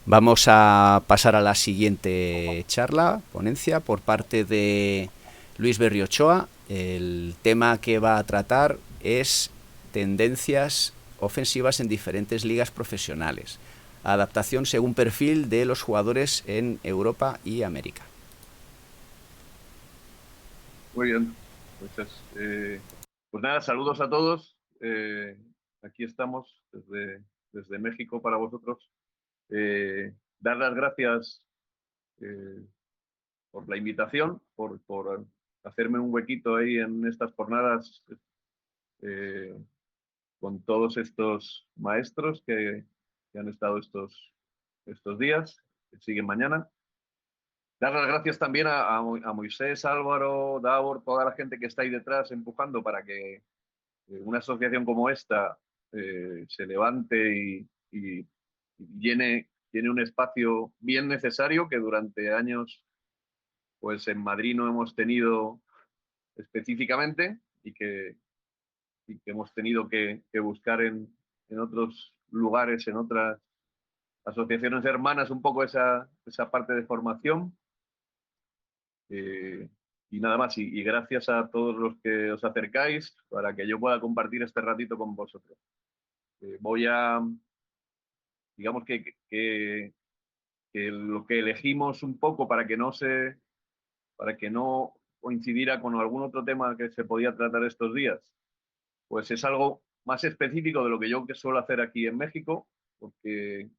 Vamos a pasar a la siguiente charla, ponencia, por parte de Luis Berriochoa. El tema que va a tratar es tendencias ofensivas en diferentes ligas profesionales. Adaptación según perfil de los jugadores en Europa y América. Muy bien, pues nada, saludos a todos. Aquí estamos desde México para vosotros. Dar las gracias eh, por la invitación, por hacerme un huequito ahí en estas jornadas eh, con todos estos maestros que han estado estos días, que siguen mañana. Dar las gracias también a Moisés, Álvaro, Davor, toda la gente que está ahí detrás empujando para que una asociación como esta se levante y llene un espacio bien necesario que durante años pues en Madrid no hemos tenido específicamente y que hemos tenido que buscar en otros lugares, en otras asociaciones hermanas, un poco esa parte de formación. Eh, y nada más, y gracias a todos los que os acercáis para que yo pueda compartir este ratito con vosotros. Voy a, digamos que lo que elegimos un poco para que no coincidiera con algún otro tema que se podía tratar estos días, pues es algo más específico de lo que yo que suelo hacer aquí en México, porque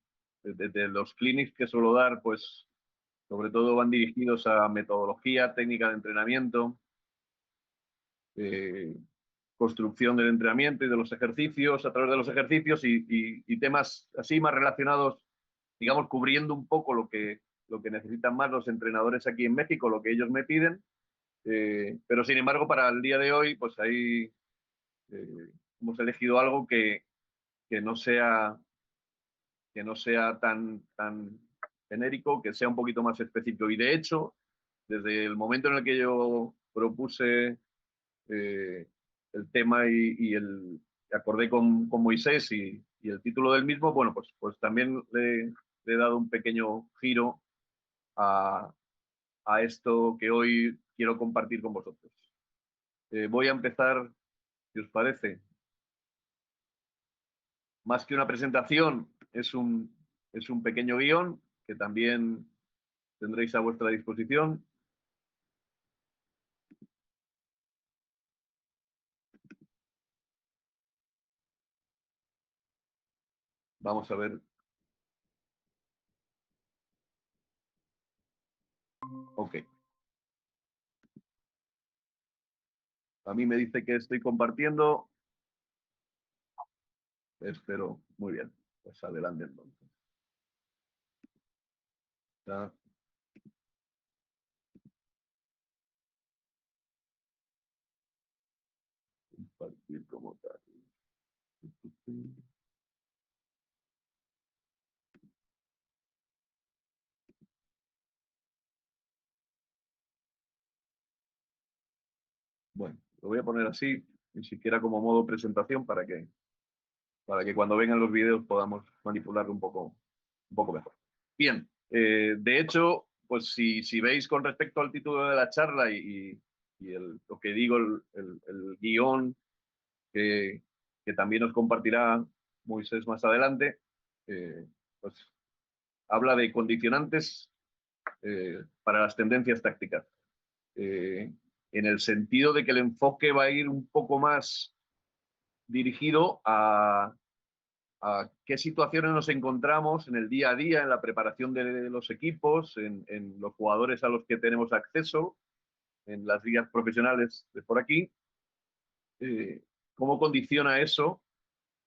desde los clinics que suelo dar, pues sobre todo van dirigidos a metodología, técnica de entrenamiento, eh, construcción del entrenamiento y de los ejercicios, a través de los ejercicios y temas así más relacionados, digamos, cubriendo un poco lo que necesitan más los entrenadores aquí en México, lo que ellos me piden. Pero sin embargo, para el día de hoy, pues ahí hemos elegido algo que no sea tan genérico, que sea un poquito más específico. Y de hecho, desde el momento en el que yo propuse eh, el tema y acordé con Moisés y el título del mismo, bueno, pues también le he dado un pequeño giro a, a esto que hoy quiero compartir con vosotros. Voy a empezar, si os parece, más que una presentación, es un pequeño guión que también tendréis a vuestra disposición. Vamos a ver. Ok. A mí me dice que estoy compartiendo. Espero. Muy bien. Pues adelante entonces. Ya, compartir como tal. Bueno, lo voy a poner así, ni siquiera como modo presentación para que cuando vengan los vídeos podamos manipularlo un poco mejor. Bien, de hecho, pues si veis con respecto al título de la charla lo que digo, el guión que, que también os compartirá Moisés más adelante, eh, pues habla de condicionantes para las tendencias tácticas. Eh, en el sentido de que el enfoque va a ir un poco más dirigido a qué situaciones nos encontramos en el día a día, en la preparación de los equipos, en los jugadores a los que tenemos acceso, en las ligas profesionales de por aquí, eh, cómo condiciona eso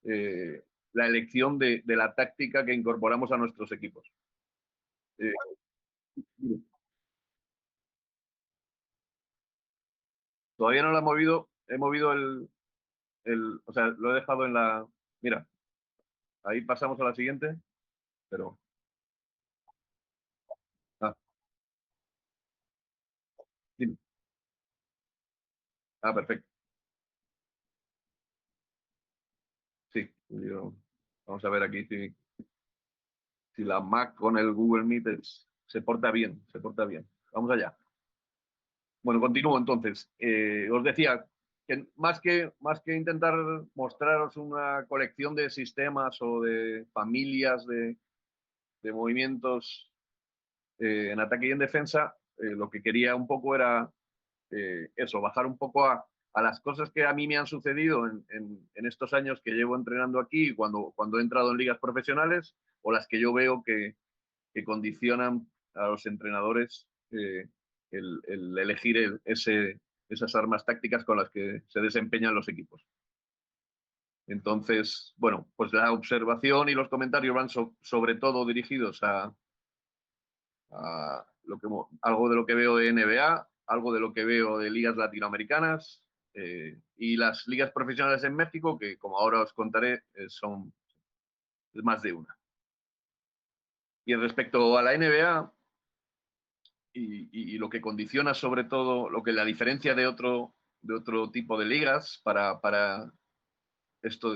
eh, la elección de la táctica que incorporamos a nuestros equipos. Eh, Todavía no lo he movido o sea, lo he dejado en la... Mira, ahí pasamos a la siguiente, pero... Ah, dime. Ah, perfecto. Sí, vamos a ver aquí. Sí. si la Mac con el Google Meet se porta bien, se porta bien. Vamos allá. Bueno, continúo entonces. Os decía que más que intentar mostraros una colección de sistemas o de familias de movimientos en ataque y en defensa, lo que quería un poco era eso, bajar un poco a las cosas que a mí me han sucedido en estos años que llevo entrenando aquí, cuando he entrado en ligas profesionales, o las que yo veo que condicionan a los entrenadores el elegir esas armas tácticas con las que se desempeñan los equipos. Entonces, bueno, pues la observación y los comentarios van sobre todo dirigidos a algo de lo que veo de NBA, algo de lo que veo de ligas latinoamericanas y las ligas profesionales en México, que como ahora os contaré, son más de una. Y respecto a la NBA y lo que condiciona sobre todo, lo que la diferencia de otro tipo de ligas para esta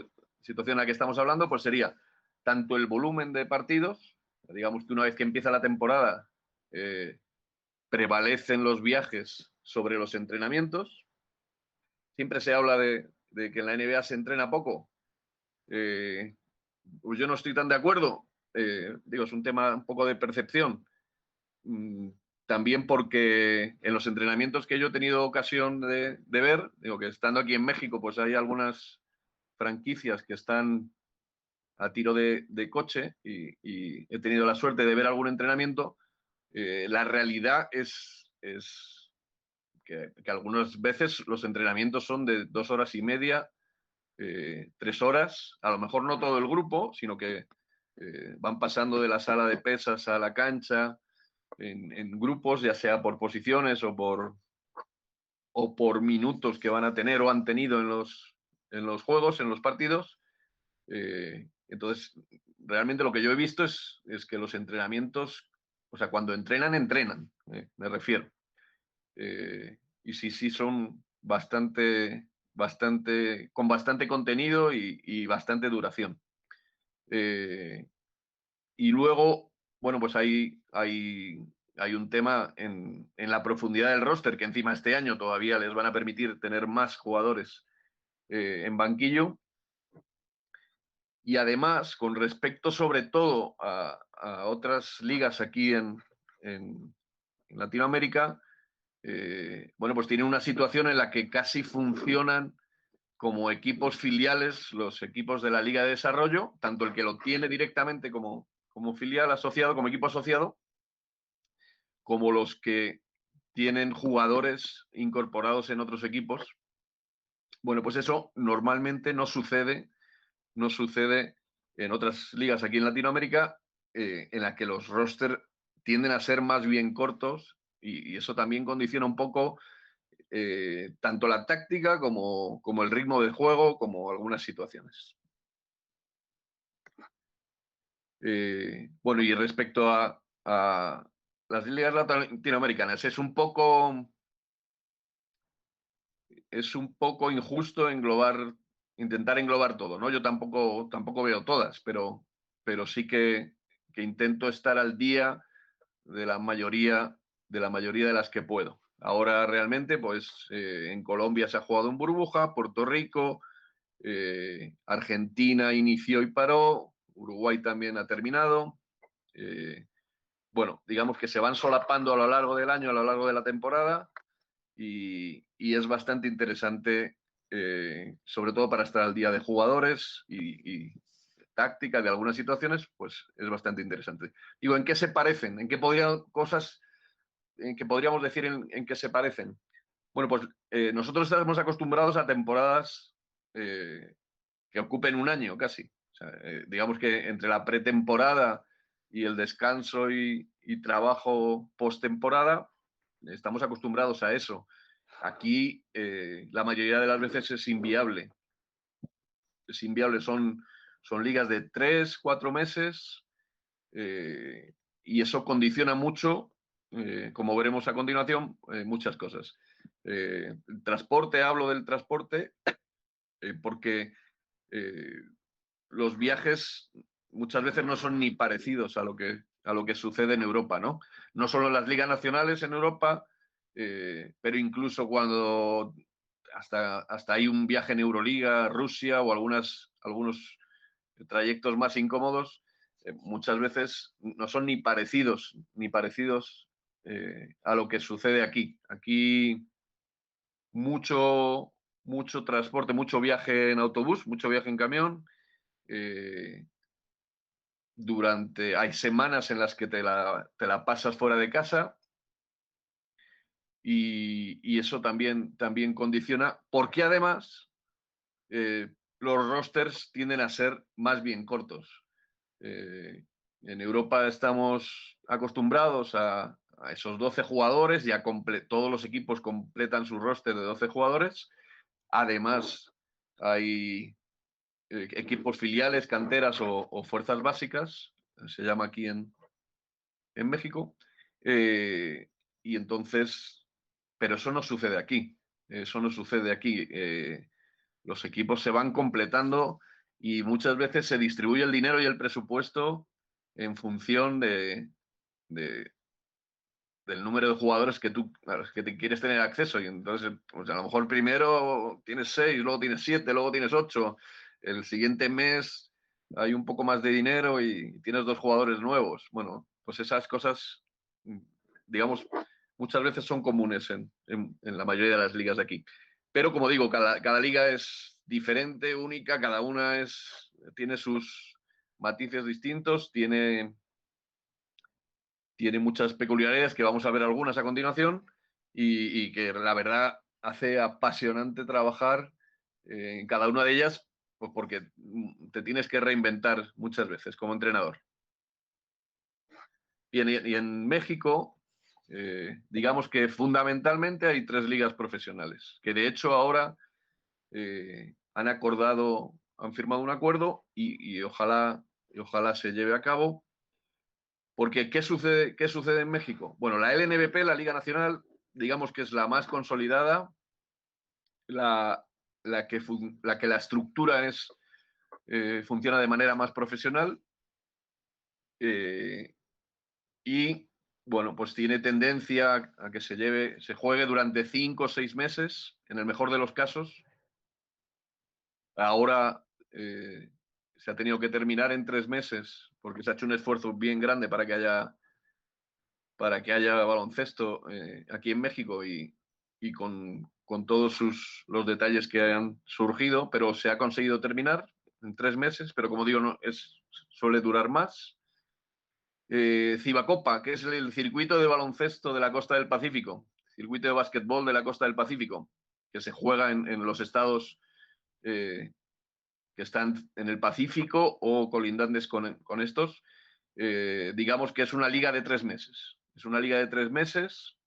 situación en la que estamos hablando, pues sería tanto el volumen de partidos, digamos que una vez que empieza la temporada, prevalecen los viajes sobre los entrenamientos. Siempre se habla de que en la NBA se entrena poco. Pues yo no estoy tan de acuerdo. Digo, es un tema un poco de percepción. También porque en los entrenamientos que yo he tenido ocasión de ver, digo que estando aquí en México, pues hay algunas franquicias que están a tiro de coche y he tenido la suerte de ver algún entrenamiento. La realidad es que algunas veces los entrenamientos son de 2 horas y media, 3 horas, a lo mejor no todo el grupo, sino que van pasando de la sala de pesas a la cancha en grupos, ya sea por posiciones o por minutos que van a tener o han tenido en los juegos, en los partidos. Entonces, realmente lo que yo he visto es que los entrenamientos, o sea, cuando entrenan, me refiero. Y sí son con bastante contenido y bastante duración. Y luego, bueno, pues hay un tema en la profundidad del roster, que encima este año todavía les van a permitir tener más jugadores en banquillo. Y además, con respecto sobre todo a otras ligas aquí en Latinoamérica, bueno, pues tienen una situación en la que casi funcionan como equipos filiales los equipos de la Liga de Desarrollo, tanto el que lo tiene directamente como filial asociado, como equipo asociado, como los que tienen jugadores incorporados en otros equipos. Bueno, pues eso normalmente no sucede en otras ligas aquí en Latinoamérica, en la que los rosters tienden a ser más bien cortos y eso también condiciona un poco tanto la táctica como el ritmo del juego, como algunas situaciones. Bueno, y respecto a las ligas latinoamericanas, es un poco injusto intentar englobar todo, ¿no? Yo tampoco veo todas, pero sí que intento estar al día de la mayoría de las que puedo. Ahora realmente, pues en Colombia se ha jugado en burbuja, Puerto Rico, Argentina inició y paró, Uruguay también ha terminado. Bueno, digamos que se van solapando a lo largo del año, a lo largo de la temporada, y es bastante interesante, sobre todo para estar al día de jugadores y táctica de algunas situaciones, pues es bastante interesante. Digo, ¿en qué se parecen? ¿En qué podríamos decir en qué se parecen? Bueno, pues nosotros estamos acostumbrados a temporadas que ocupen un año casi. O sea, digamos que entre la pretemporada y el descanso y trabajo postemporada, estamos acostumbrados a eso. Aquí la mayoría de las veces es inviable. Es inviable, son ligas de 3, 4 meses y eso condiciona mucho, como veremos a continuación, muchas cosas. El transporte, hablo del transporte, porque los viajes muchas veces no son ni parecidos a lo que sucede en Europa, ¿no? No solo en las ligas nacionales en Europa, pero incluso cuando hasta hay un viaje en Euroliga, Rusia o algunos trayectos más incómodos, muchas veces no son ni parecidos a lo que sucede aquí. Aquí mucho transporte, mucho viaje en autobús, mucho viaje en camión. Hay semanas en las que te la pasas fuera de casa y eso también condiciona, porque además los rosters tienden a ser más bien cortos. En Europa estamos acostumbrados a esos 12 jugadores, ya todos los equipos completan su roster de 12 jugadores. Además, hay equipos filiales, canteras o fuerzas básicas, se llama aquí en México. Y entonces, pero eso no sucede aquí. Eso no sucede aquí. Los equipos se van completando y muchas veces se distribuye el dinero y el presupuesto en función del número de jugadores a los que te quieres tener acceso. Y entonces, pues a lo mejor primero tienes 6, luego tienes 7, luego tienes 8. El siguiente mes hay un poco más de dinero y tienes 2 jugadores nuevos. Bueno, pues esas cosas, digamos, muchas veces son comunes en la mayoría de las ligas de aquí. Pero como digo, cada liga es diferente, única, cada una tiene sus matices distintos, tiene muchas peculiaridades que vamos a ver algunas a continuación y que la verdad hace apasionante trabajar en cada una de ellas, pues porque te tienes que reinventar muchas veces como entrenador. Y en México, digamos que fundamentalmente hay 3 ligas profesionales, que de hecho ahora han firmado un acuerdo y ojalá se lleve a cabo. Porque, ¿qué sucede en México? Bueno, la LNBP, la Liga Nacional, digamos que es la más consolidada, la que la estructura funciona de manera más profesional y, bueno, pues tiene tendencia a que se juegue durante 5 o 6 meses, en el mejor de los casos. Ahora se ha tenido que terminar en 3 meses porque se ha hecho un esfuerzo bien grande para que haya baloncesto aquí en México y con todos los detalles que han surgido, pero se ha conseguido terminar en 3 meses, pero como digo, suele durar más. Cibacopa, que es el circuito de baloncesto de la costa del Pacífico, circuito de básquetbol de la costa del Pacífico, que se juega en los estados que están en el Pacífico o colindantes con estos. Digamos que es una liga de 3 meses. Es una liga de 3 meses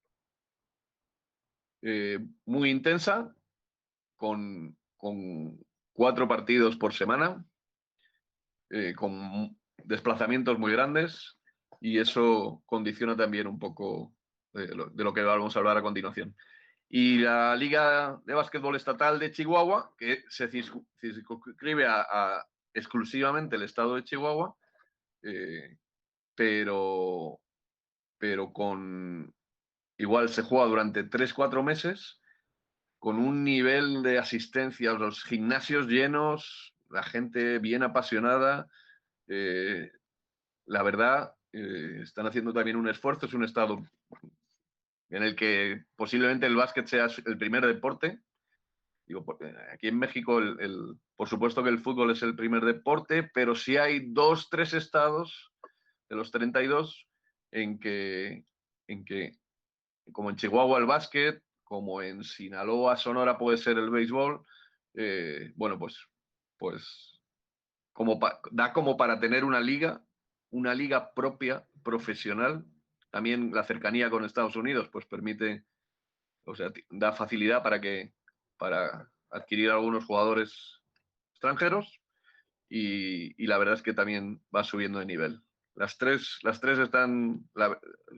muy intensa, con 4 partidos por semana, con desplazamientos muy grandes, y eso condiciona también un poco de lo que vamos a hablar a continuación. Y la Liga de Básquetbol Estatal de Chihuahua, que se circunscribe a exclusivamente el estado de Chihuahua, pero igual se juega durante 3-4 meses, con un nivel de asistencia, los gimnasios llenos, la gente bien apasionada. La verdad, están haciendo también un esfuerzo. Es un estado en el que posiblemente el básquet sea el primer deporte. Digo, porque aquí en México, por supuesto que el fútbol es el primer deporte, pero sí hay 2-3 estados de los 32 en que, como en Chihuahua el básquet, como en Sinaloa, Sonora puede ser el béisbol, bueno, pues da como para tener una liga propia, profesional. También la cercanía con Estados Unidos pues permite, o sea, da facilidad para adquirir algunos jugadores extranjeros y la verdad es que también va subiendo de nivel. Las tres están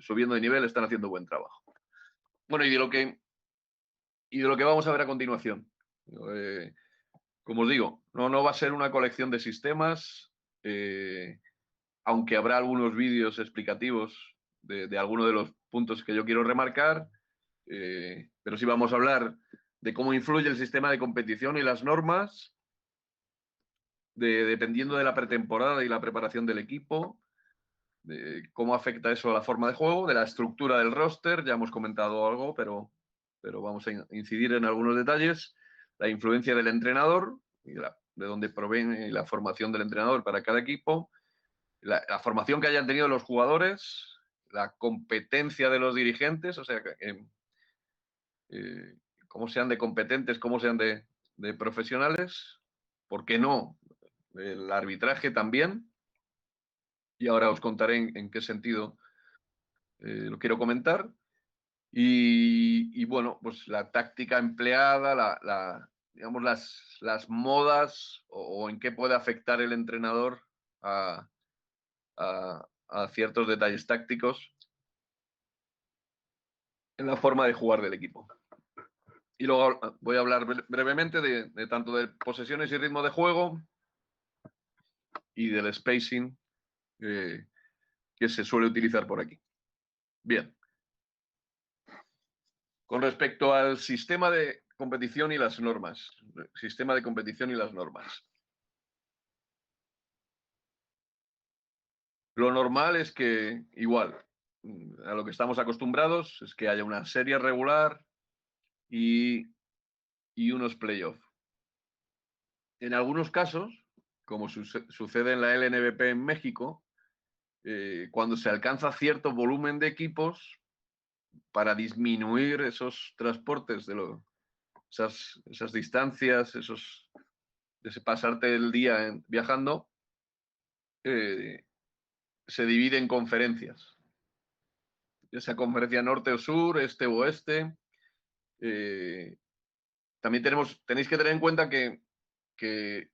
subiendo de nivel, están haciendo buen trabajo. Bueno, y de lo que vamos a ver a continuación. Como os digo, no va a ser una colección de sistemas, aunque habrá algunos vídeos explicativos de algunos de los puntos que yo quiero remarcar, pero sí vamos a hablar de cómo influye el sistema de competición y las normas, dependiendo de la pretemporada y la preparación del equipo, de cómo afecta eso a la forma de juego, de la estructura del roster, ya hemos comentado algo, pero vamos a incidir en algunos detalles, la influencia del entrenador, y de dónde proviene la formación del entrenador para cada equipo, la formación que hayan tenido los jugadores, la competencia de los dirigentes, o sea, cómo sean de competentes, cómo sean de profesionales, ¿por qué no? El arbitraje también, y ahora os contaré en qué sentido lo quiero comentar. Y bueno, pues la táctica empleada, digamos, las modas o en qué puede afectar el entrenador a, a ciertos detalles tácticos en la forma de jugar del equipo. Y luego voy a hablar brevemente de tanto de posesiones y ritmo de juego y del spacing que se suele utilizar por aquí. Bien. Con respecto al sistema de competición y las normas. Sistema de competición y las normas. Lo normal es que, igual, a lo que estamos acostumbrados, es que haya una serie regular y unos playoffs. En algunos casos, como sucede en la LNBP en México, cuando se alcanza cierto volumen de equipos, para disminuir esos transportes, esas distancias, de pasarte el día viajando, se divide en conferencias. Ya sea conferencia norte o sur, este o oeste. También tenéis que tener en cuenta que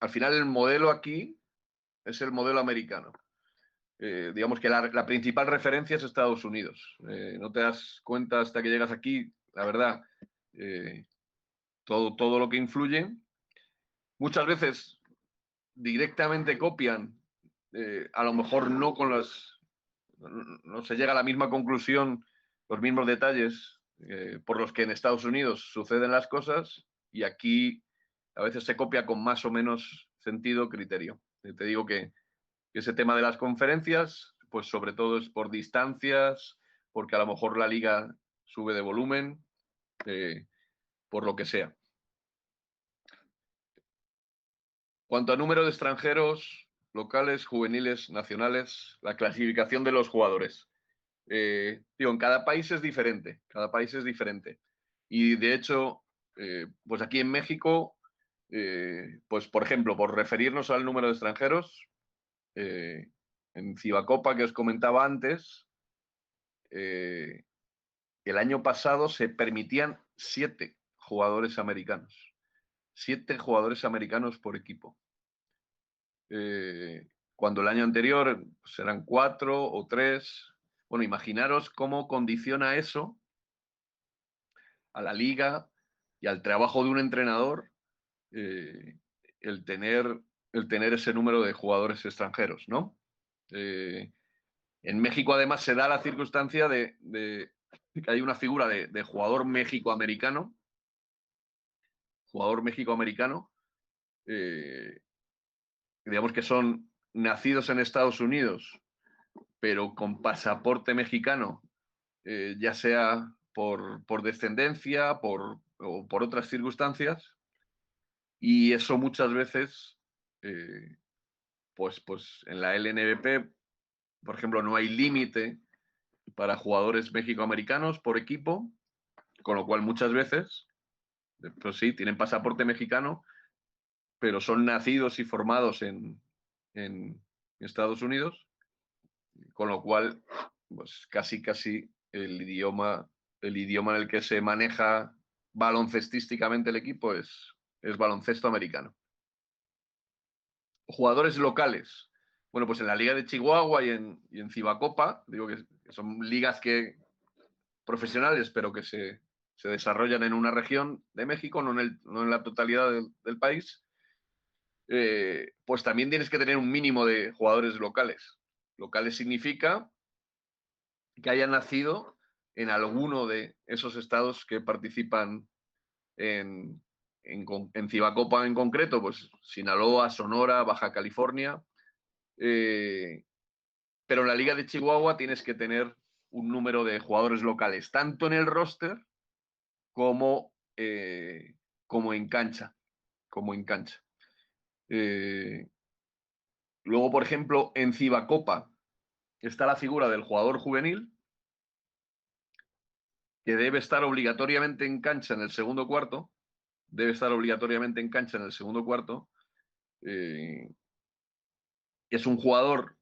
al final el modelo aquí es el modelo americano. Digamos que la principal referencia es Estados Unidos. No te das cuenta hasta que llegas aquí, la verdad, todo lo que influye. Muchas veces directamente copian, a lo mejor no con no se llega a la misma conclusión, los mismos detalles por los que en Estados Unidos suceden las cosas, y aquí a veces se copia con más o menos sentido, criterio. Te digo que ese tema de las conferencias, pues sobre todo es por distancias, porque a lo mejor la liga sube de volumen, por lo que sea. Cuanto a número de extranjeros, locales, juveniles, nacionales, la clasificación de los jugadores. En cada país es diferente, cada país es diferente. Y de hecho, pues aquí en México, pues por ejemplo, por referirnos al número de extranjeros, en Cibacopa, que os comentaba antes, el año pasado se permitían 7 jugadores americanos. 7 jugadores americanos por equipo. Cuando el año anterior pues, eran 4 o 3. Bueno, imaginaros cómo condiciona eso a la liga y al trabajo de un entrenador el tener ese número de jugadores extranjeros, ¿no? En México además se da la circunstancia de que hay una figura de jugador México-americano, digamos que son nacidos en Estados Unidos, pero con pasaporte mexicano, ya sea por descendencia o por otras circunstancias, y eso muchas veces, pues en la LNBP, por ejemplo, no hay límite para jugadores mexicoamericanos por equipo, con lo cual muchas veces, pues sí, tienen pasaporte mexicano, pero son nacidos y formados en Estados Unidos, con lo cual, pues casi el idioma en el que se maneja baloncestísticamente el equipo es baloncesto americano. Jugadores locales. Bueno, pues en la Liga de Chihuahua y en Cibacopa, digo que son ligas profesionales, pero que se desarrollan en una región de México, no en la totalidad del país. pues también tienes que tener un mínimo de jugadores locales. Locales significa que hayan nacido en alguno de esos estados que participan en Cibacopa en concreto, pues Sinaloa, Sonora, Baja California. Pero en la Liga de Chihuahua tienes que tener un número de jugadores locales, tanto en el roster como, como en cancha. Como en cancha. Luego, por ejemplo, en Cibacopa está la figura del jugador juvenil, que debe estar obligatoriamente en cancha en el segundo cuarto. Debe estar obligatoriamente en cancha en el segundo cuarto. Es un jugador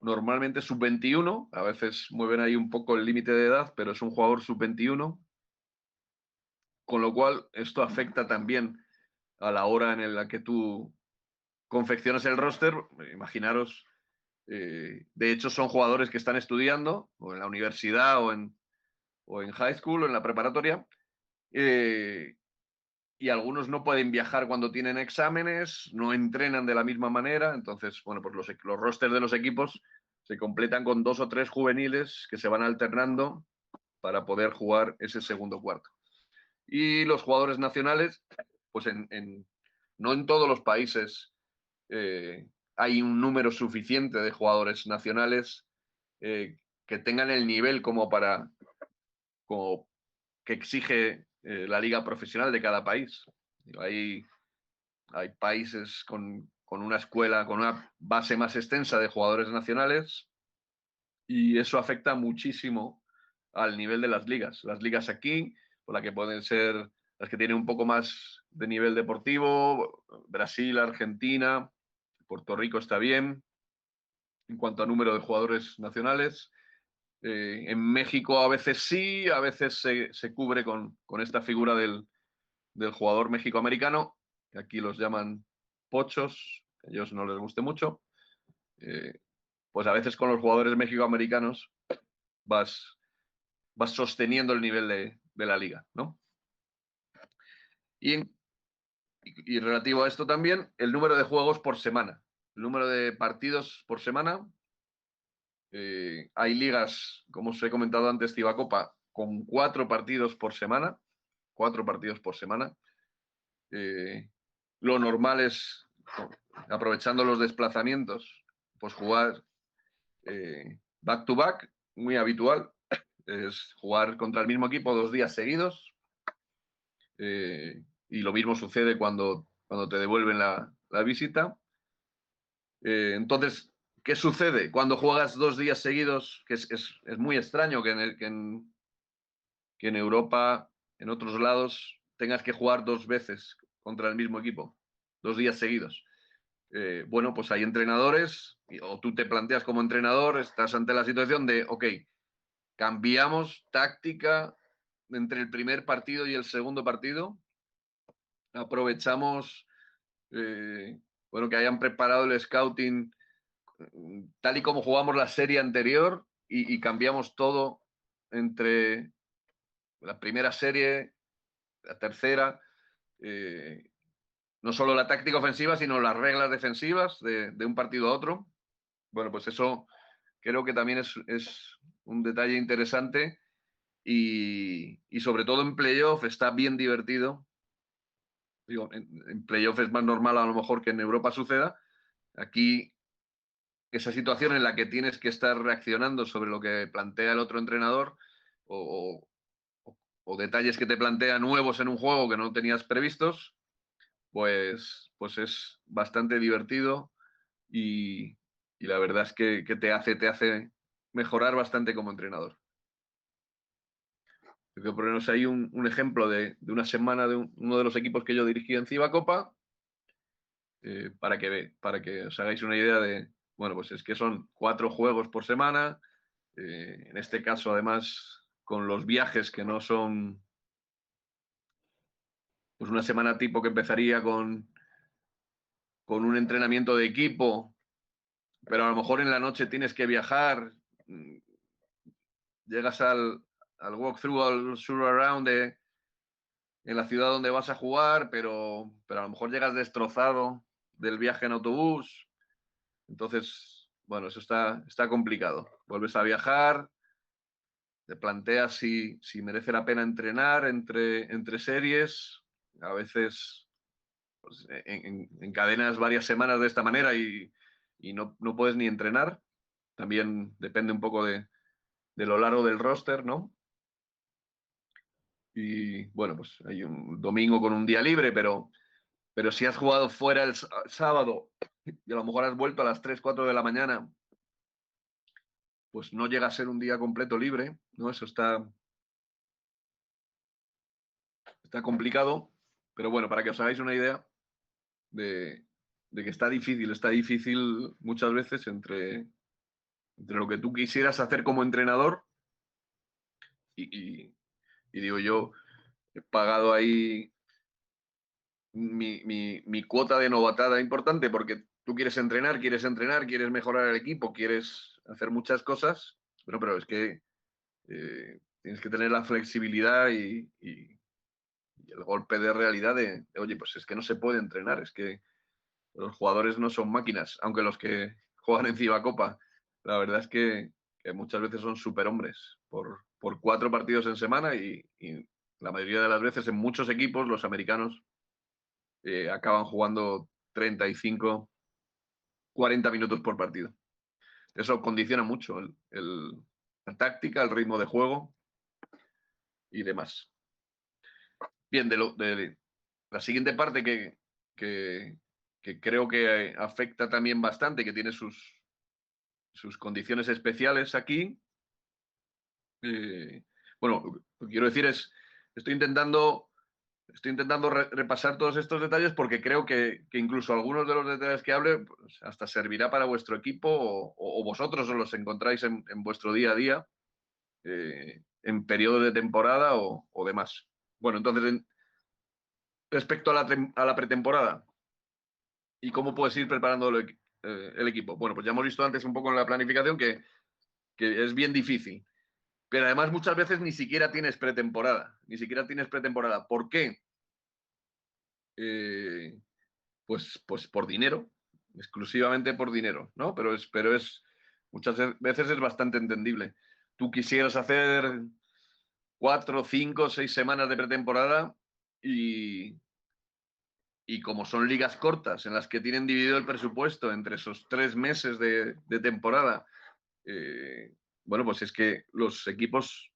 normalmente sub-21, a veces mueven ahí un poco el límite de edad, pero es un jugador sub-21, con lo cual esto afecta también a la hora en la que tú confeccionas el roster. Imaginaros, de hecho son jugadores que están estudiando o en la universidad o en high school o en la preparatoria, y algunos no pueden viajar cuando tienen exámenes, no entrenan de la misma manera. Entonces, bueno, pues los rosters de los equipos se completan con 2 o 3 juveniles que se van alternando para poder jugar ese segundo cuarto. Y los jugadores nacionales, pues no en todos los países hay un número suficiente de jugadores nacionales que tengan el nivel como que exige la liga profesional de cada país. Hay países con una escuela, con una base más extensa de jugadores nacionales, y eso afecta muchísimo al nivel de las ligas. Las ligas aquí, o las que pueden ser las que tienen un poco más de nivel deportivo, Brasil, Argentina, Puerto Rico está bien en cuanto a número de jugadores nacionales. En México a veces sí, a veces se cubre con esta figura del jugador mexicoamericano, que aquí los llaman pochos, que a ellos no les guste mucho. Pues a veces con los jugadores mexicoamericanos vas sosteniendo el nivel de la liga, ¿no? Y relativo a esto también, el número de juegos por semana, el número de partidos por semana. Hay ligas, como os he comentado antes, Cibacopa, con 4 partidos por semana. 4 partidos por semana. Lo normal es, aprovechando los desplazamientos, pues jugar back to back, muy habitual. Es jugar contra el mismo equipo 2 días seguidos. Y lo mismo sucede cuando te devuelven la visita. Entonces, ¿qué sucede cuando juegas 2 días seguidos? Que es muy extraño que en Europa, en otros lados, tengas que jugar 2 veces contra el mismo equipo, 2 días seguidos. Bueno, pues hay entrenadores, o tú te planteas como entrenador, estás ante la situación de, ok, cambiamos táctica entre el primer partido y el segundo partido, aprovechamos, bueno, que hayan preparado el scouting tal y como jugamos la serie anterior, y cambiamos todo entre la primera serie, la tercera, no solo la táctica ofensiva, sino las reglas defensivas de un partido a otro. Bueno, pues eso creo que también es un detalle interesante, y sobre todo en playoff está bien divertido. Digo, en playoff es más normal a lo mejor que en Europa suceda. Aquí esa situación en la que tienes que estar reaccionando sobre lo que plantea el otro entrenador, o, o detalles que te plantea nuevos en un juego que no tenías previstos, pues es bastante divertido, y la verdad es que te hace mejorar bastante como entrenador. Quiero ponernos ahí un ejemplo de una semana de uno de los equipos que yo dirigí en Cibacopa, para que os hagáis una idea de, bueno, pues es que son 4 juegos por semana, en este caso además con los viajes que no son, pues una semana tipo que empezaría con un entrenamiento de equipo, pero a lo mejor en la noche tienes que viajar, llegas al walkthrough, al shoot around en la ciudad donde vas a jugar, pero a lo mejor llegas destrozado del viaje en autobús. Entonces, bueno, eso está complicado. Vuelves a viajar, te planteas si merece la pena entrenar entre series. A veces pues, encadenas varias semanas de esta manera y no puedes ni entrenar. También depende un poco de lo largo del roster, ¿no? Y bueno, pues hay un domingo con un día libre, pero si has jugado fuera el sábado y a lo mejor has vuelto a las 3, 4 de la mañana, pues no llega a ser un día completo libre, ¿no? Eso está complicado, pero bueno, para que os hagáis una idea de que está difícil muchas veces entre lo que tú quisieras hacer como entrenador y digo yo, he pagado ahí mi cuota de novatada importante porque tú quieres entrenar, quieres mejorar el equipo, quieres hacer muchas cosas, pero es que tienes que tener la flexibilidad y el golpe de realidad oye, pues es que no se puede entrenar, es que los jugadores no son máquinas, aunque los que juegan en Cibacopa, la verdad es que muchas veces son superhombres por 4 partidos en semana y la mayoría de las veces en muchos equipos los americanos acaban jugando 35, 40 minutos por partido. Eso condiciona mucho la táctica, el ritmo de juego y demás. Bien, de la siguiente parte que creo que afecta también bastante, que tiene sus condiciones especiales aquí. Bueno, lo que quiero decir es, estoy intentando repasar todos estos detalles porque creo que incluso algunos de los detalles que hable pues, hasta servirá para vuestro equipo o vosotros os los encontráis en vuestro día a día, en periodos de temporada o demás. Bueno, entonces, respecto a la pretemporada y cómo puedes ir preparando el equipo. Bueno, pues ya hemos visto antes un poco en la planificación que es bien difícil. Pero además muchas veces ni siquiera tienes pretemporada. ¿Por qué? Pues por dinero, exclusivamente por dinero, ¿no? Pero muchas veces es bastante entendible. Tú quisieras hacer 4, 5, 6 semanas de pretemporada y como son ligas cortas en las que tienen dividido el presupuesto entre esos 3 meses de temporada, bueno, pues es que los equipos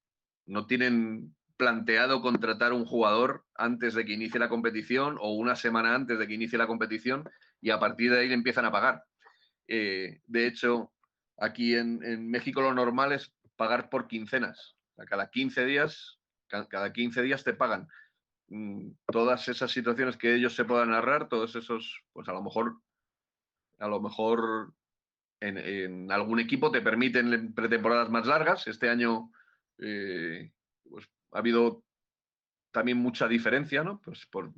no tienen planteado contratar un jugador antes de que inicie la competición o una semana antes de que inicie la competición y a partir de ahí le empiezan a pagar. De hecho, aquí en México lo normal es pagar por quincenas. O sea, cada 15 días te pagan. Todas esas situaciones que ellos se puedan narrar, todos esos, pues a lo mejor en algún equipo te permiten pretemporadas más largas. Este año pues, ha habido también mucha diferencia, ¿no? Pues por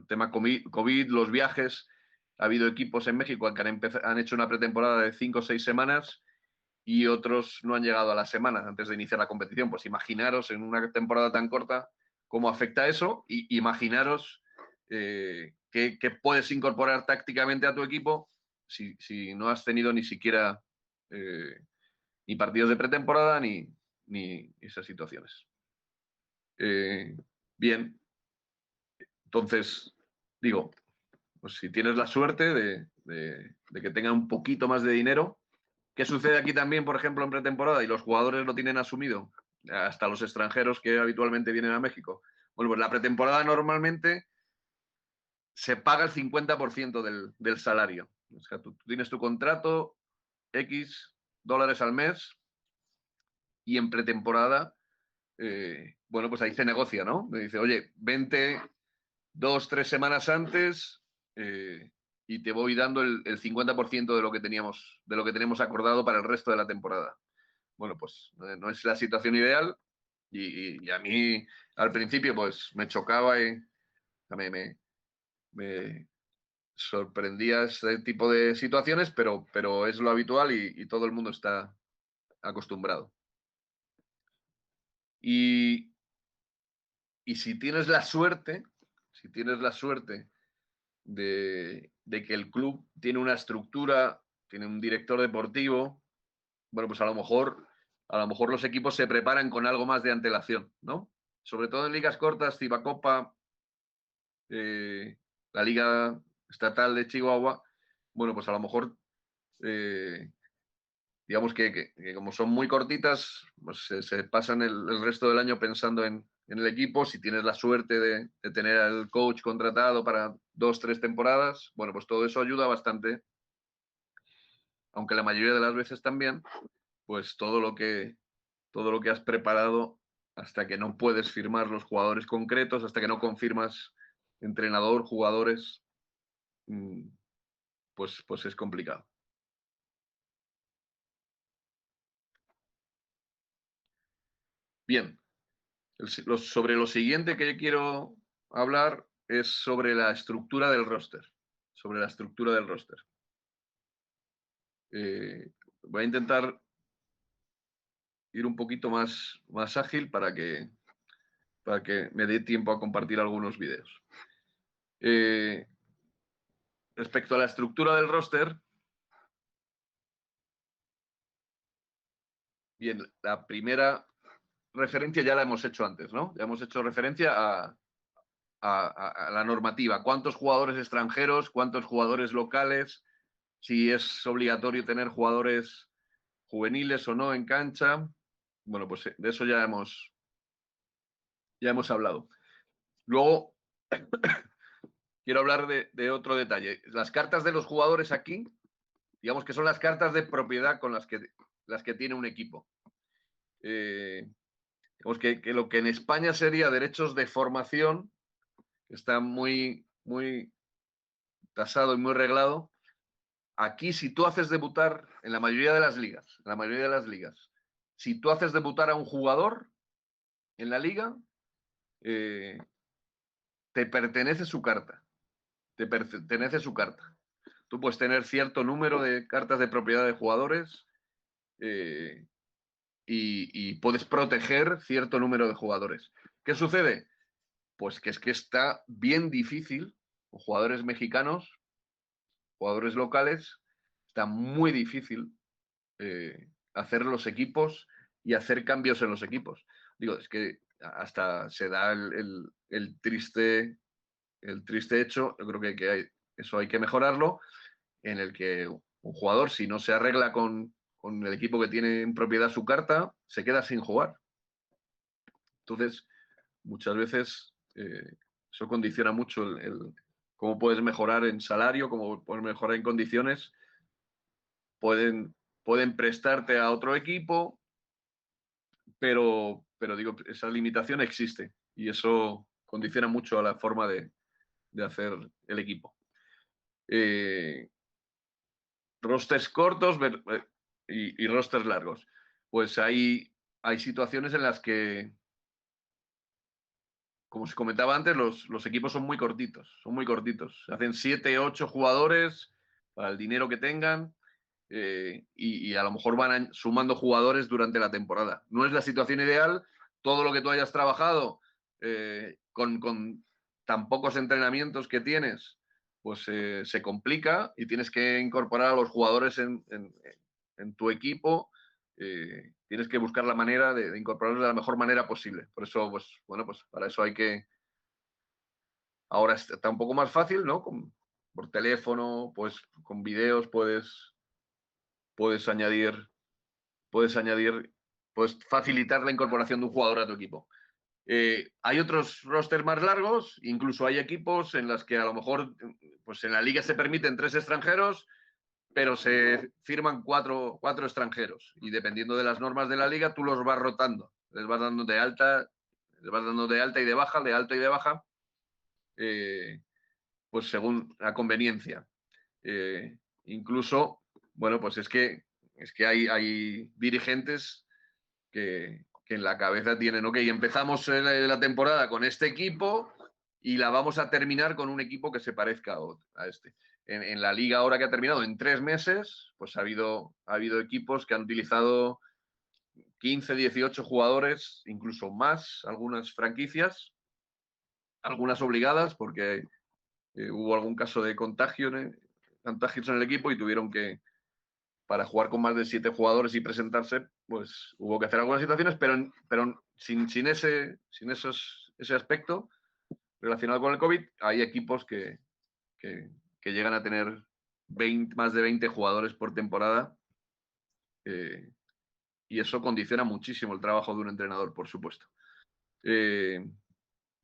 tema COVID, los viajes. Ha habido equipos en México que han hecho una pretemporada de 5 o 6 semanas y otros no han llegado a la semana antes de iniciar la competición. Pues imaginaros en una temporada tan corta cómo afecta eso y imaginaros qué puedes incorporar tácticamente a tu equipo si no has tenido ni siquiera ni partidos de pretemporada ni esas situaciones. Bien, entonces, digo, pues si tienes la suerte de que tengan un poquito más de dinero, ¿qué sucede aquí también, por ejemplo, en pretemporada? Y los jugadores lo tienen asumido, hasta los extranjeros que habitualmente vienen a México. Bueno, pues la pretemporada normalmente se paga el 50% del salario. O sea, tú tienes tu contrato, X dólares al mes, y en pretemporada, bueno, pues ahí se negocia, ¿no? Me dice, oye, vente 2, 3 semanas antes y te voy dando el 50% de lo que tenemos acordado para el resto de la temporada. Bueno, pues no es la situación ideal y a mí al principio pues me chocaba y me sorprendía ese tipo de situaciones, pero es lo habitual y todo el mundo está acostumbrado. Y si tienes la suerte de de que el club tiene una estructura, tiene un director deportivo, bueno, pues a lo mejor los equipos se preparan con algo más de antelación, ¿no? Sobre todo en ligas cortas, Cibacopa, la Liga Estatal de Chihuahua, bueno, pues a lo mejor, digamos que como son muy cortitas, pues se pasan el resto del año pensando en el equipo. Si tienes la suerte de tener al coach contratado para 2, 3 temporadas, bueno, pues todo eso ayuda bastante, aunque la mayoría de las veces también, pues todo lo que has preparado hasta que no puedes firmar los jugadores concretos, hasta que no confirmas entrenador, jugadores, pues es complicado. Bien, sobre lo siguiente que quiero hablar es sobre la estructura del roster. Sobre la estructura del roster. Voy a intentar ir un poquito más ágil para que me dé tiempo a compartir algunos vídeos. Respecto a la estructura del roster, bien, la primera referencia ya la hemos hecho antes, ¿no? Ya hemos hecho referencia a la normativa. ¿Cuántos jugadores extranjeros? ¿Cuántos jugadores locales? Si es obligatorio tener jugadores juveniles o no en cancha. Bueno, pues de eso ya hemos hablado. Luego, quiero hablar de otro detalle. Las cartas de los jugadores aquí, digamos que son las cartas de propiedad con las que tiene un equipo. Digamos que lo que en España sería derechos de formación, que está muy tasado y muy reglado. Aquí, si tú haces debutar, en la mayoría de las ligas, si tú haces debutar a un jugador en la liga, te pertenece su carta. Te pertenece su carta. Tú puedes tener cierto número de cartas de propiedad de jugadores y puedes proteger cierto número de jugadores. ¿Qué sucede? Pues que es que está bien difícil, con jugadores mexicanos, jugadores locales, está muy difícil hacer los equipos y hacer cambios en los equipos. Digo, es que hasta se da el triste hecho, yo creo que eso hay que mejorarlo, en el que un jugador, si no se arregla con el equipo que tiene en propiedad su carta, se queda sin jugar. Entonces, muchas veces eso condiciona mucho cómo puedes mejorar en salario, cómo puedes mejorar en condiciones. Pueden prestarte a otro equipo, pero digo, esa limitación existe y eso condiciona mucho a la forma de hacer el equipo. Rosters cortos y rosters largos. Pues hay situaciones en las que, como se comentaba antes, los equipos son muy cortitos. Hacen 7, 8 jugadores para el dinero que tengan. Y a lo mejor van sumando jugadores durante la temporada. No es la situación ideal. Todo lo que tú hayas trabajado con tan pocos entrenamientos que tienes, pues se complica y tienes que incorporar a los jugadores en tu equipo. Tienes que buscar la manera de incorporarlos de la mejor manera posible. Por eso, pues bueno, pues para eso hay que... Ahora está un poco más fácil, ¿no? Por teléfono, pues con videos puedes añadir, puedes facilitar la incorporación de un jugador a tu equipo. Hay otros rosters más largos, incluso hay equipos en los que a lo mejor pues en la liga se permiten 3 extranjeros, pero se firman 4 extranjeros. Y dependiendo de las normas de la liga, tú los vas rotando. Les vas dando de alta y de baja, de alta y de baja, pues según la conveniencia. Incluso, bueno, pues es que hay dirigentes que en la cabeza tienen, ok, empezamos la temporada con este equipo y la vamos a terminar con un equipo que se parezca a este. En la liga ahora que ha terminado en 3 meses, pues ha habido equipos que han utilizado 15, 18 jugadores, incluso más, algunas franquicias, algunas obligadas, porque hubo algún caso de contagios en el equipo y tuvieron que, para jugar con más de 7 jugadores y presentarse, pues hubo que hacer algunas situaciones, pero sin ese aspecto relacionado con el COVID, hay equipos que llegan a tener más de 20 jugadores por temporada, y eso condiciona muchísimo el trabajo de un entrenador, por supuesto.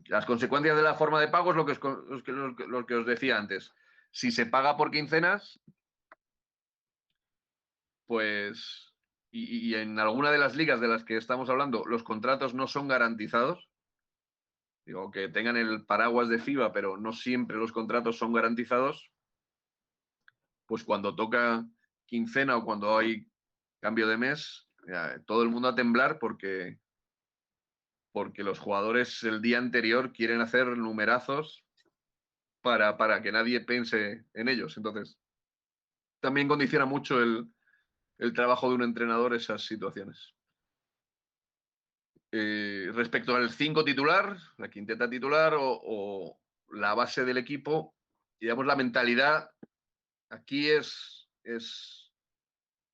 Las consecuencias de la forma de pago es lo que os decía antes. Si se paga por quincenas, pues, y en alguna de las ligas de las que estamos hablando, los contratos no son garantizados. Digo, que tengan el paraguas de FIBA, pero no siempre los contratos son garantizados. Pues cuando toca quincena o cuando hay cambio de mes, todo el mundo a temblar porque los jugadores el día anterior quieren hacer numerazos para que nadie piense en ellos. Entonces, también condiciona mucho el trabajo de un entrenador esas situaciones. Respecto al 5 titular, la quinteta titular o la base del equipo, digamos, la mentalidad aquí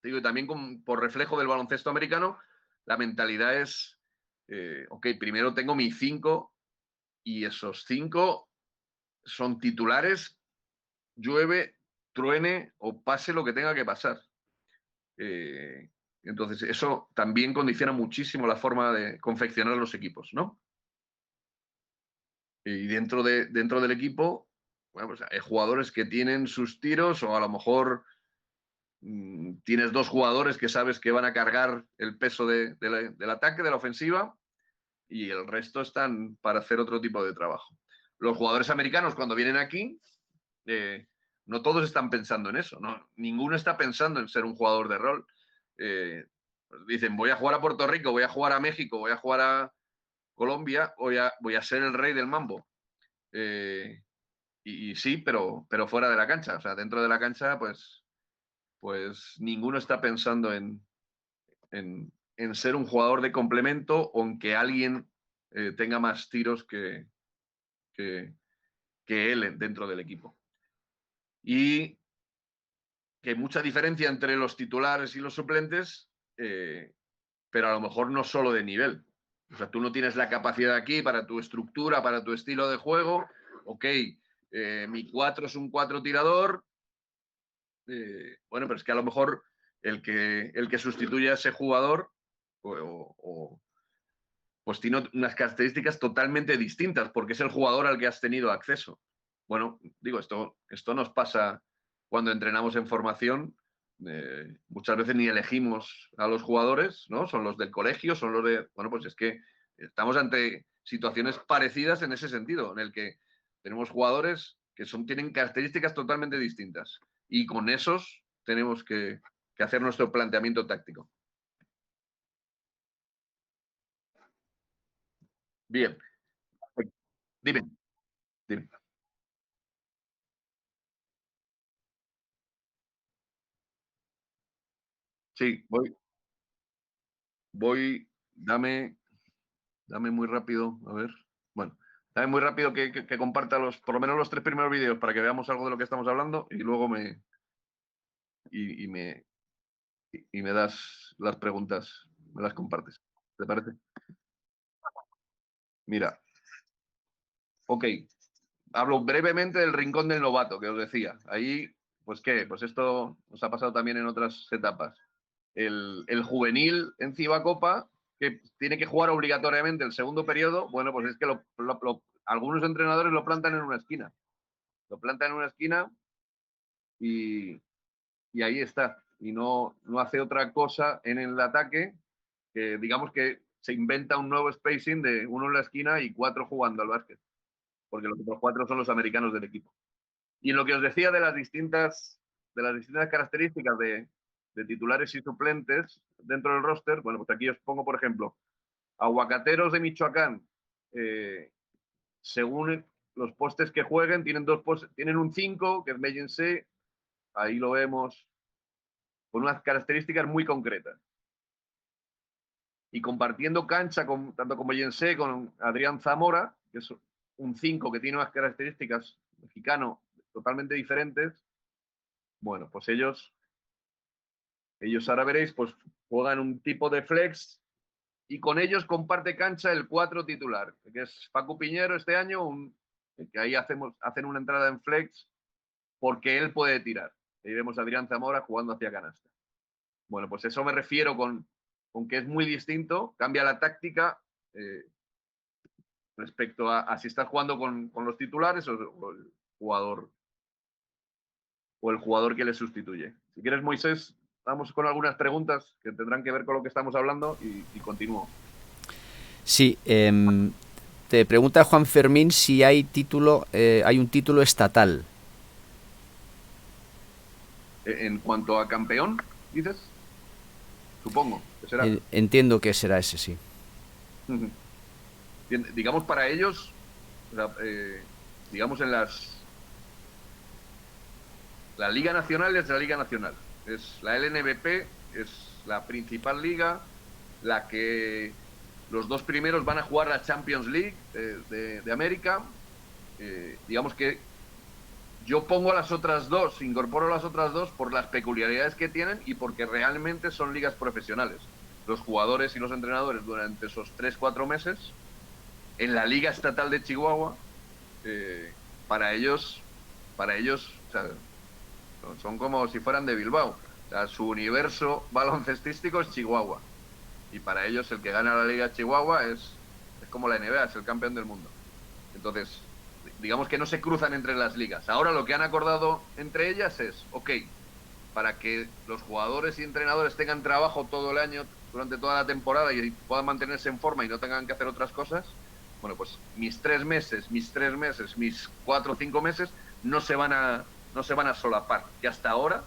digo, también por reflejo del baloncesto americano, la mentalidad es, ok, primero tengo mis 5 y esos 5 son titulares, llueve, truene o pase lo que tenga que pasar. Entonces, eso también condiciona muchísimo la forma de confeccionar los equipos, ¿no? Y dentro del equipo, bueno, pues hay jugadores que tienen sus tiros o a lo mejor tienes 2 jugadores que sabes que van a cargar el peso del ataque, de la ofensiva, y el resto están para hacer otro tipo de trabajo. Los jugadores americanos cuando vienen aquí, no todos están pensando en eso, ¿no? Ninguno está pensando en ser un jugador de rol. Dicen, voy a jugar a Puerto Rico, voy a jugar a México, voy a jugar a Colombia, voy a ser el rey del mambo. Y sí, pero fuera de la cancha. O sea, dentro de la cancha, pues ninguno está pensando en ser un jugador de complemento o en que alguien tenga más tiros que él dentro del equipo. Y que hay mucha diferencia entre los titulares y los suplentes, pero a lo mejor no solo de nivel. O sea, tú no tienes la capacidad aquí para tu estructura, para tu estilo de juego. Ok, mi 4 es un 4 tirador. Bueno, pero es que a lo mejor el que sustituye a ese jugador pues tiene unas características totalmente distintas porque es el jugador al que has tenido acceso. Bueno, digo, esto nos pasa cuando entrenamos en formación. Muchas veces ni elegimos a los jugadores, ¿no? Son los del colegio, son los de... Bueno, pues es que estamos ante situaciones parecidas en ese sentido, en el que tenemos jugadores que tienen características totalmente distintas y con esos tenemos que hacer nuestro planteamiento táctico. Bien. Dime. Dime. Sí, dame muy rápido, a ver. Bueno, dame muy rápido que comparta por lo menos los 3 primeros vídeos para que veamos algo de lo que estamos hablando y luego y me das las preguntas, me las compartes. ¿Te parece? Mira, ok, hablo brevemente del rincón del novato que os decía. Ahí, pues qué, pues esto nos ha pasado también en otras etapas. El juvenil en Cibacopa, que tiene que jugar obligatoriamente el segundo periodo, bueno, pues es que algunos entrenadores lo plantan en una esquina. Lo plantan en una esquina y, ahí está. Y no hace otra cosa en el ataque que, digamos que se inventa un nuevo spacing de uno en la esquina y 4 jugando al básquet. Porque los otros 4 son los americanos del equipo. Y en lo que os decía de las distintas características de titulares y suplentes dentro del roster, bueno, pues aquí os pongo, por ejemplo, Aguacateros de Michoacán, según los postes que jueguen, tienen un 5, que es Mellense, ahí lo vemos, con unas características muy concretas. Y compartiendo cancha tanto con Mellense, con Adrián Zamora, que es un 5 que tiene unas características mexicano, totalmente diferentes. Bueno, pues ellos ahora veréis, pues juegan un tipo de flex y con ellos comparte cancha el 4 titular, que es Paco Piñero este año, que ahí hacen una entrada en flex porque él puede tirar. Ahí vemos a Adrián Zamora jugando hacia canasta. Bueno, pues eso me refiero con que es muy distinto, cambia la táctica respecto a si estás jugando con los titulares o el jugador que le sustituye. Si quieres, Moisés, vamos con algunas preguntas que tendrán que ver con lo que estamos hablando y continúo. Sí, te pregunta Juan Fermín si hay un título estatal. En cuanto a campeón, dices, supongo que será. Entiendo que será ese, sí. Digamos para ellos, digamos en la Liga Nacional es la Liga Nacional. Es la LNBP, es la principal liga, la que los dos primeros van a jugar la Champions League de América. Digamos que yo pongo a las otras dos, incorporo las otras dos por las peculiaridades que tienen y porque realmente son ligas profesionales. Los jugadores y los entrenadores durante esos 3-4 meses en la Liga Estatal de Chihuahua, para ellos, o sea, son como si fueran de Bilbao. O sea, su universo baloncestístico es Chihuahua. Y para ellos el que gana la Liga Chihuahua es como la NBA, es el campeón del mundo. Entonces, digamos que no se cruzan entre las ligas. Ahora lo que han acordado entre ellas es, ok, para que los jugadores y entrenadores tengan trabajo todo el año, durante toda la temporada y puedan mantenerse en forma y no tengan que hacer otras cosas, bueno, pues mis 3 meses, mis 4 o 5 meses no se van a solapar. Que hasta ahora,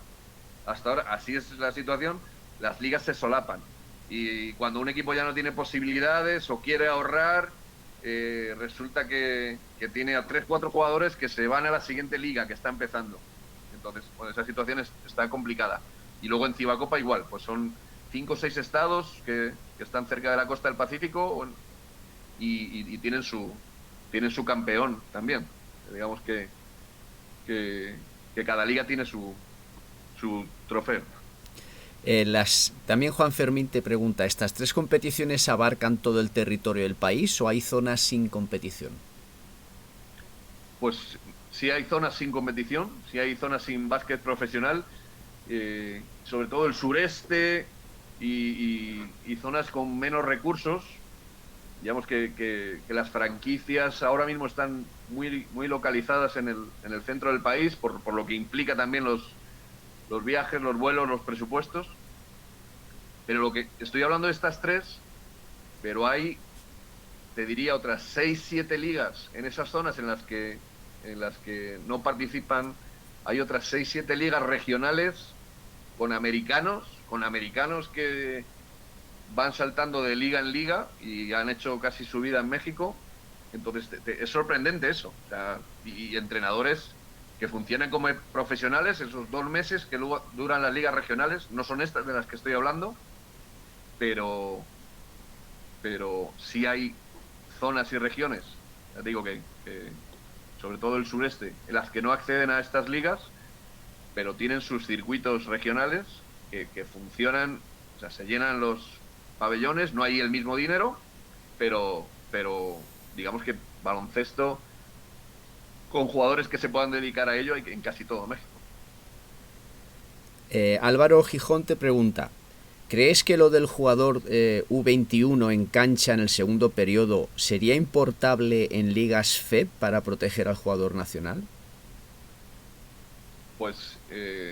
así es la situación, las ligas se solapan. Y cuando un equipo ya no tiene posibilidades o quiere ahorrar, resulta que tiene a 3-4 jugadores que se van a la siguiente liga que está empezando. Entonces, bueno, esa situación está complicada. Y luego en Cibacopa igual, pues son 5 o 6 estados que están cerca de la costa del Pacífico y tienen su campeón también. Digamos que cada liga tiene su trofeo. También Juan Fermín te pregunta, ¿estas 3 competiciones abarcan todo el territorio del país o hay zonas sin competición? Pues sí hay zonas sin competición, sí hay zonas sin básquet profesional, sobre todo el sureste y zonas con menos recursos. Digamos que las franquicias ahora mismo están muy, muy localizadas en el centro del país, por lo que implica también los viajes, los vuelos, los presupuestos. Pero lo que estoy hablando de estas 3, pero hay, te diría, otras 6-7 ligas en esas zonas en las que no participan. Hay otras 6-7 ligas regionales con americanos que van saltando de liga en liga y han hecho casi su vida en México. Entonces es sorprendente eso. O sea, y entrenadores que funcionan como profesionales esos 2 meses que luego duran las ligas regionales, no son estas de las que estoy hablando, pero sí hay zonas y regiones, ya digo que sobre todo el sureste, en las que no acceden a estas ligas, pero tienen sus circuitos regionales que funcionan, o sea, se llenan los pabellones, no hay el mismo dinero, pero digamos que baloncesto con jugadores que se puedan dedicar a ello hay en casi todo México. Álvaro Gijón te pregunta, ¿crees que lo del jugador U21 en cancha en el segundo periodo sería importable en ligas FEP para proteger al jugador nacional? Pues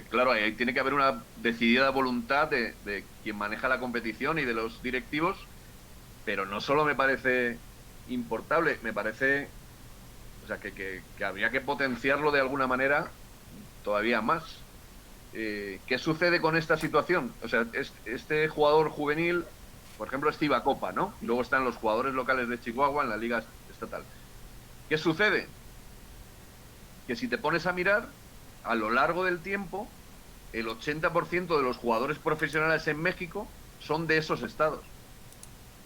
claro, ahí tiene que haber una decidida voluntad de quien maneja la competición y de los directivos, pero no solo me parece importable, me parece, o sea, que habría que potenciarlo de alguna manera todavía más. ¿Qué sucede con esta situación? O sea, este jugador juvenil, por ejemplo, es Cibacopa, ¿no? Y luego están los jugadores locales de Chihuahua en la liga estatal. ¿Qué sucede? Que si te pones a mirar, a lo largo del tiempo, el 80% de los jugadores profesionales en México son de esos estados.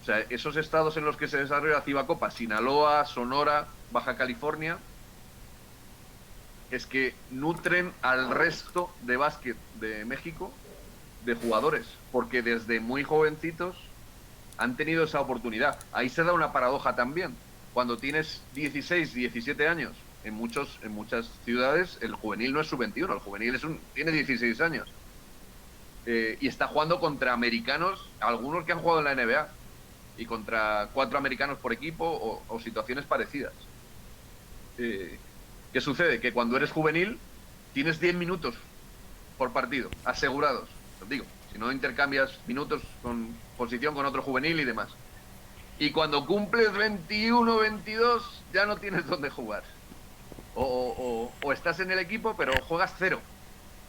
O sea, esos estados en los que se desarrolla Cibacopa, Sinaloa, Sonora, Baja California, es que nutren al resto de básquet de México de jugadores, porque desde muy jovencitos han tenido esa oportunidad. Ahí se da una paradoja también. Cuando tienes 16, 17 años, en muchas ciudades el juvenil no es sub-21, el juvenil tiene 16 años. Y está jugando contra americanos, algunos que han jugado en la NBA, y contra 4 americanos por equipo o situaciones parecidas. ¿Qué sucede? Que cuando eres juvenil tienes 10 minutos por partido, asegurados. Os digo, si no intercambias minutos con posición con otro juvenil y demás. Y cuando cumples 21, 22, ya no tienes dónde jugar. O estás en el equipo, pero juegas cero.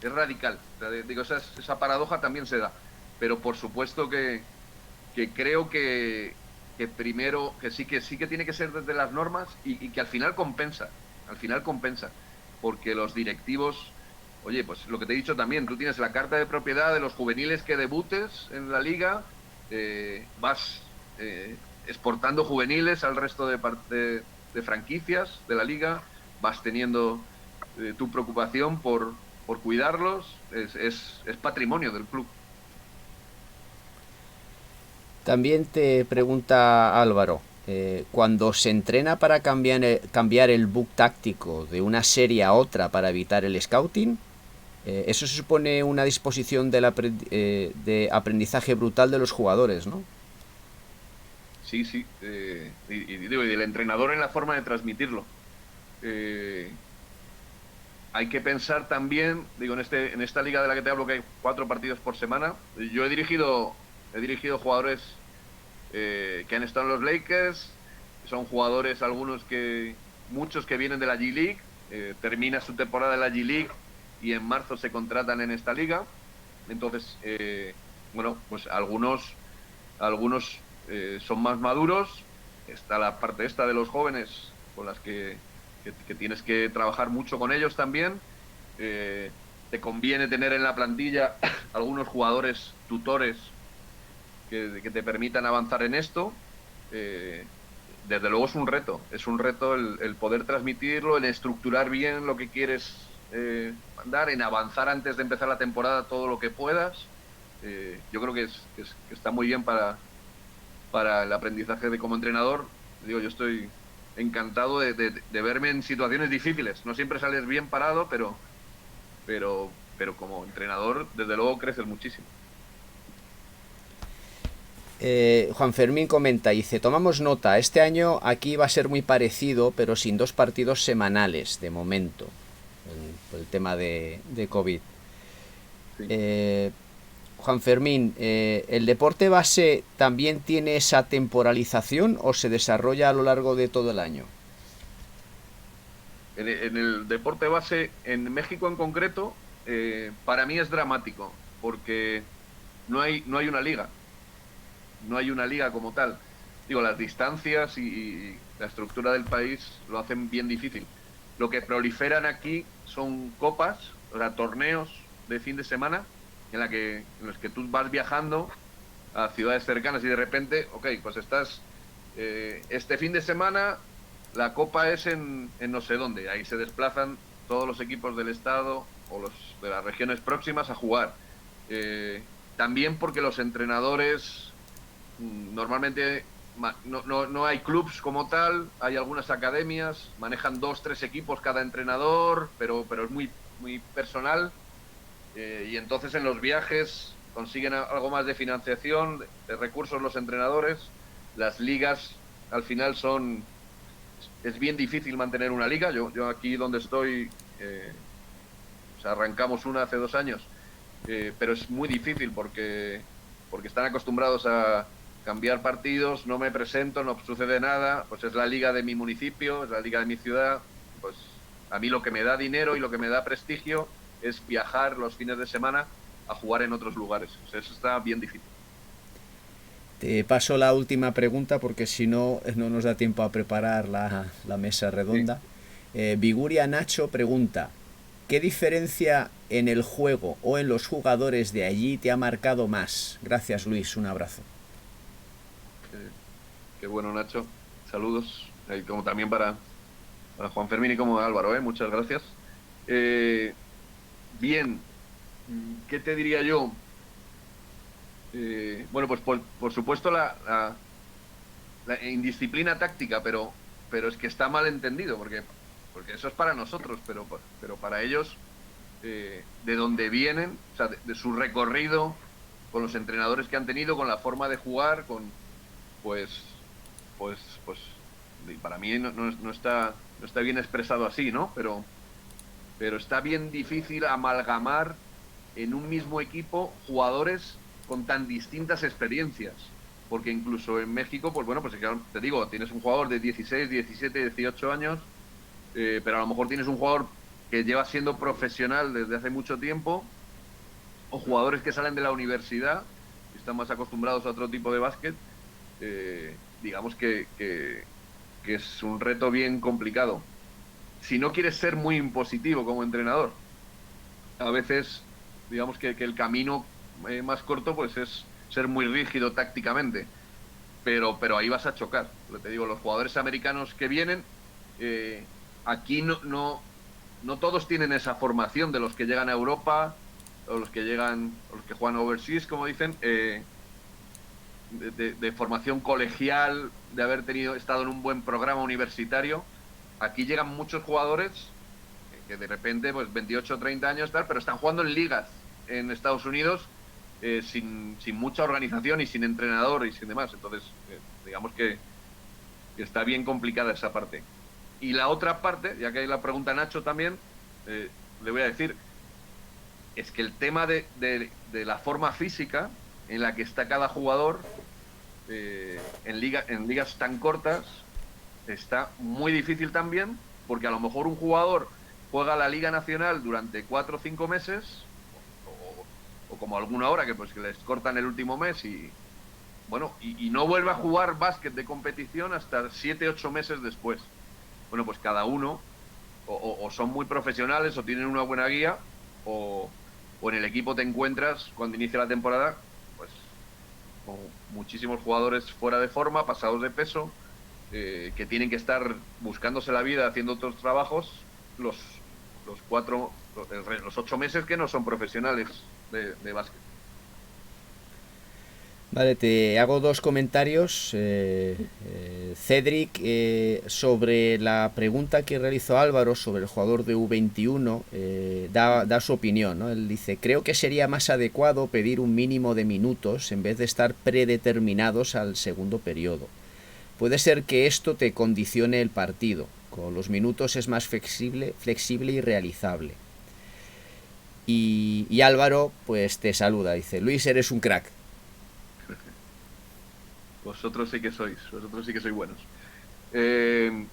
Es radical. O sea, digo, esa paradoja también se da. Pero por supuesto que creo que primero, que sí que tiene que ser desde las normas y que al final compensa. Al final compensa. Porque los directivos, oye, pues lo que te he dicho también, tú tienes la carta de propiedad de los juveniles que debutes en la liga, vas exportando juveniles al resto de franquicias de la liga, vas teniendo tu preocupación por cuidarlos, es patrimonio del club. También te pregunta Álvaro, cuando se entrena para cambiar el book táctico de una serie a otra para evitar el scouting, eso se supone una disposición de aprendizaje brutal de los jugadores, ¿no? Sí, sí. Y del entrenador en la forma de transmitirlo. Eh, Hay que pensar también, digo, en esta liga de la que te hablo, que hay 4 partidos por semana. Yo he dirigido jugadores que han estado en los Lakers. Son jugadores, muchos que vienen de la G-League. Termina su temporada en la G-League y en marzo se contratan en esta liga. Entonces, bueno, pues algunos son más maduros. Está la parte esta de los jóvenes con las que tienes que trabajar mucho con ellos también. Te conviene tener en la plantilla algunos jugadores tutores que te permitan avanzar en esto. Desde luego es un reto el poder transmitirlo, el estructurar bien lo que quieres mandar, en avanzar antes de empezar la temporada todo lo que puedas. Yo creo que está muy bien para el aprendizaje de como entrenador. Digo, yo estoy encantado de verme en situaciones difíciles. No siempre sales bien parado, pero como entrenador, desde luego, creces muchísimo. Juan Fermín comenta, dice, tomamos nota, este año aquí va a ser muy parecido, pero sin 2 partidos semanales, de momento, por el tema de COVID. Sí. Juan Fermín, ¿el deporte base también tiene esa temporalización o se desarrolla a lo largo de todo el año? En el deporte base, en México en concreto, para mí es dramático, porque no hay una liga. No hay una liga como tal. Digo, las distancias y la estructura del país lo hacen bien difícil. Lo que proliferan aquí son copas, o sea, torneos de fin de semana en los que tú vas viajando a ciudades cercanas y de repente, ok, pues estás este fin de semana, la copa es en no sé dónde. Ahí se desplazan todos los equipos del estado o los de las regiones próximas a jugar. También porque los entrenadores normalmente no hay clubs como tal, hay algunas academias, manejan 2, 3 equipos cada entrenador, pero es muy, muy personal. Y entonces en los viajes consiguen algo más de financiación, de recursos los entrenadores. Las ligas al final es bien difícil mantener una liga. Yo aquí donde estoy, o sea, arrancamos una hace 2 años, pero es muy difícil porque están acostumbrados a cambiar partidos, no me presento, no sucede nada, pues es la liga de mi municipio, es la liga de mi ciudad. Pues a mí lo que me da dinero y lo que me da prestigio es viajar los fines de semana a jugar en otros lugares. O sea, eso está bien difícil. Te paso la última pregunta porque si no, no nos da tiempo a preparar la mesa Sí. redonda. Viguria Nacho pregunta, ¿qué diferencia en el juego o en los jugadores de allí te ha marcado más? Gracias, Luis, un abrazo. Qué bueno, Nacho. Saludos. Como también para Juan Fermín y como Álvaro, muchas gracias. Eh, Bien, ¿qué te diría yo? Bueno, pues por supuesto la indisciplina táctica, pero es que está mal entendido, porque eso es para nosotros, pero para ellos, de donde vienen, o sea, de su recorrido, con los entrenadores que han tenido, con la forma de jugar, pues, pues, y para mí no está bien expresado así, ¿no? Pero está bien difícil amalgamar en un mismo equipo jugadores con tan distintas experiencias. Porque incluso en México, pues bueno, pues te digo, tienes un jugador de 16, 17, 18 años, pero a lo mejor tienes un jugador que lleva siendo profesional desde hace mucho tiempo, o jugadores que salen de la universidad y están más acostumbrados a otro tipo de básquet. Digamos que es un reto bien complicado. Si no quieres ser muy impositivo como entrenador, a veces, digamos que el camino más corto pues es ser muy rígido tácticamente, pero ahí vas a chocar. Te digo, los jugadores americanos que vienen, eh, aquí no todos tienen esa formación de los que llegan a Europa o los que llegan, o los que juegan overseas, como dicen, de formación colegial, de haber estado en un buen programa universitario. Aquí llegan muchos jugadores que de repente, pues 28 o 30 años, tal, pero están jugando en ligas en Estados Unidos sin mucha organización y sin entrenador y sin demás. Entonces, digamos que está bien complicada esa parte. Y la otra parte, ya que hay la pregunta Nacho también, le voy a decir, es que el tema de la forma física en la que está cada jugador en ligas tan cortas está muy difícil también, porque a lo mejor un jugador juega la Liga Nacional durante 4 o 5 meses, o como alguna hora que pues que les cortan el último mes y bueno, y no vuelve a jugar básquet de competición hasta 7 o 8 meses después. Bueno, pues cada uno o son muy profesionales o tienen una buena guía o, o en el equipo te encuentras cuando inicia la temporada pues con muchísimos jugadores fuera de forma, pasados de peso, que tienen que estar buscándose la vida haciendo otros trabajos los 8 meses que no son profesionales de básquet. Vale, te hago dos comentarios. Cedric, sobre la pregunta que realizó Álvaro sobre el jugador de U21, da su opinión, ¿no? Él dice, creo que sería más adecuado pedir un mínimo de minutos en vez de estar predeterminados al segundo periodo. Puede ser que esto te condicione el partido. Con los minutos es más flexible y realizable. Y Álvaro, pues te saluda, dice, Luis, eres un crack. Vosotros sí que sois buenos. Eh,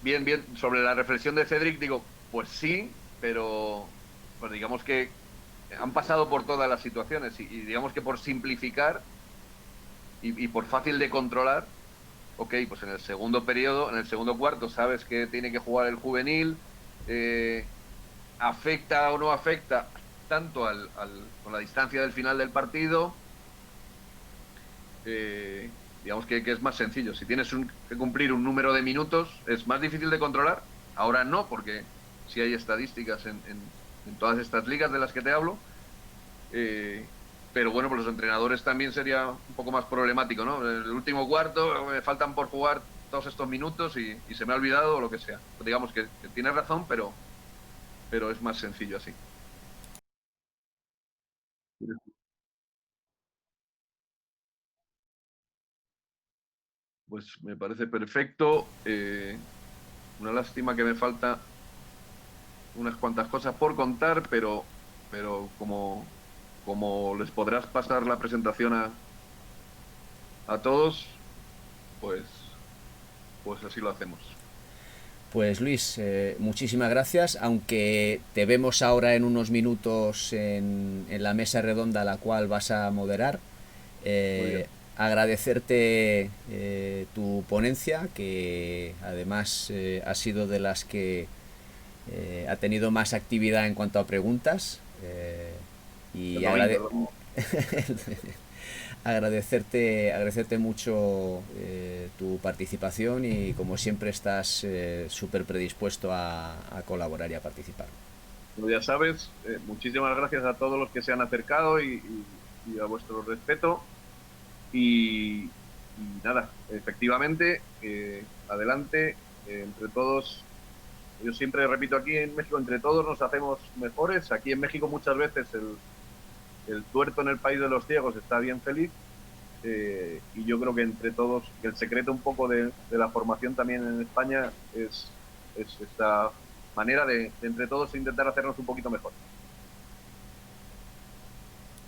Bien, bien, sobre la reflexión de Cedric, digo, pues sí, pero pues digamos que han pasado por todas las situaciones y digamos que por simplificar y por fácil de controlar, ok, pues en el segundo periodo, en el segundo cuarto, sabes que tiene que jugar el juvenil, eh, afecta o no afecta tanto con la distancia del final del partido, digamos que es más sencillo. Si tienes que cumplir un número de minutos, es más difícil de controlar. Ahora no, porque sí hay estadísticas en todas estas ligas de las que te hablo. Eh, pero bueno, pues los entrenadores también sería un poco más problemático, ¿no? El último cuarto, me faltan por jugar todos estos minutos y se me ha olvidado o lo que sea. Pues digamos que tienes razón, pero es más sencillo así. Pues me parece perfecto. Una lástima que me falta unas cuantas cosas por contar, pero como les podrás pasar la presentación a todos, pues, pues así lo hacemos. Pues Luis, muchísimas gracias, aunque te vemos ahora en unos minutos en la mesa redonda a la cual vas a moderar. Muy bien. Agradecerte tu ponencia, que además ha sido de las que ha tenido más actividad en cuanto a preguntas. Y Perdón. agradecerte mucho tu participación y como siempre estás súper predispuesto a colaborar y a participar. Como ya sabes, muchísimas gracias a todos los que se han acercado y a vuestro respeto. Y, y nada, efectivamente, adelante, entre todos. Yo siempre repito, aquí en México entre todos nos hacemos mejores. Aquí en México muchas veces el tuerto en el país de los ciegos está bien feliz. Y yo creo que entre todos, que el secreto un poco de la formación también en España es esta manera de entre todos intentar hacernos un poquito mejor.